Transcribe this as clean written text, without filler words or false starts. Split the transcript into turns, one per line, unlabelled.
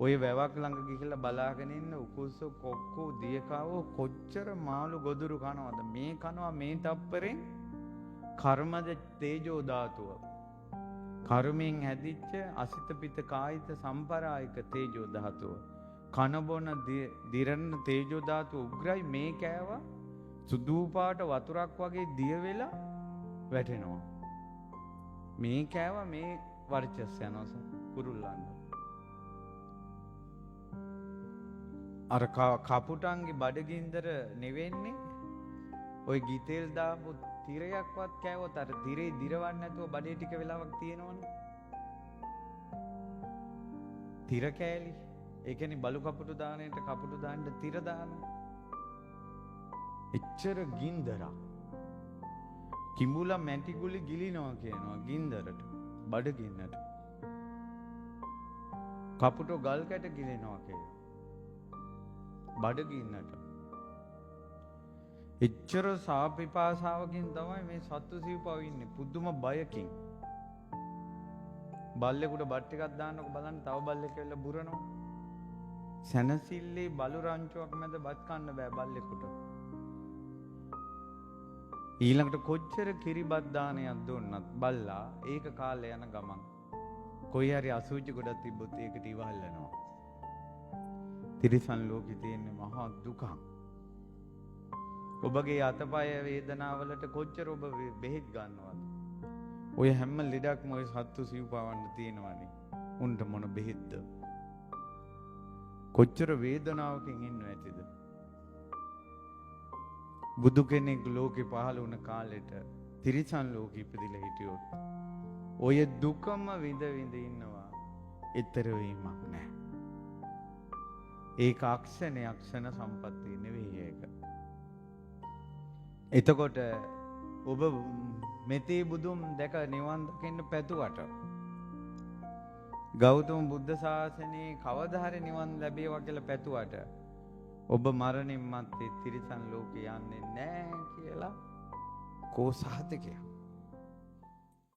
ඔය වැවක් ළඟ ගිහිල්ලා බලාගෙන ඉන්න උකුස්සෝ කොක්කෝ දියකාවෝ කොච්චර මාළු ගොදුරු කනවද? මේ කනවා මේ තප්පරෙන් කර්මද තේජෝ ධාතුව. කර්මයෙන් හැදිච්ච අසිත පිත කායිත සම්පරායික තේජෝ ධාතුව. කන බොන දිරන තේජෝ ධාතුව උග්‍රයි. මේ කෑවා සුදු පාට වතුරක් වගේ දිය වෙලා වැටෙනවා. මේ කෑවා මේ වර්චස් යනවා කුරුල්ලන්ට. අර කපුටන්ගේ බඩගින්දර නෙවෙන්නේ ඔය ගිතෙල් දාපු තිරයක්වත් කෑවොත් අර තිරේ දිරවන්න නැතුව බඩේ ටික වෙලාවක් තියෙනවනේ. තිර කෑලි. ඒ කියන්නේ බලු කපුටු දාණයට කපුටු දාන්න තිර දානවා. එච්චර ගින්දරක්. කිඹුලා මැටි ගුලි ගිලිනවා කියනවා ගින්දරට බඩගින්නට. කපුටෝ ගල් කැට ගිලිනවා කියනවා බඩගින්නට. එච්චර සාපිපාසාවකින් තමයි මේ සත්තු සිව්පව ඉන්නේ. පුදුම බයකින්. බල්ලෙකුට බත් ටිකක් දාන්නකො බලන්න තව බල්ලෙක් එල්ල බුරනවා. සැනසිල්ලේ බලු රංචුවක් මැද බත් කන්න බෑ බල්ලෙකුට. ඊළඟට කොච්චර කිරිබත් දානයක් දුන්නත් බල්ලා ඒක කාලේ යන ගමන් කොයි හරි අසුචි ගොඩක් තිබ්බොත් ඒකට ඉවහල්නවා. තිරිසන් ලෝකේ තියෙන මහා දුකක්. ඔබගේ අතපය වේදනාවලට කොච්චර ඔබ බෙහෙත් ගන්නවද? ඔය හැම ලෙඩක්ම ඔය සත්තු සිව්පවන්න තියෙනවනේ. උන්ට මොන බෙහෙත්ද? කොච්චර වේදනාවකින් ඉන්නව ඇතිද? බුදු කෙනෙක් ලෝකේ පහළ වුණ කාලෙට තිරිසන් ලෝකෙ ඉපදිලා හිටියොත් ඔය දුකම විඳ විඳ ඉන්නවා. ඊතර වීමක් නැහැ. ඒක අක්ෂණයක් ක්ෂණ සම්පත්තිය නෙවෙයි ඒක. එතකොට ඔබ මෙතේ බුදුන් දැක නිවන් දකින්න පැතුවට ගෞතම බුද්ධ ශාසනයේ කවදා හරි නිවන් ලැබේවා කියලා පැතුවට ඔබ මරණින් මත්තේ තිරිසන් ලෝකේ යන්නේ නැහැ කියලා කෝ සහතිකයක්.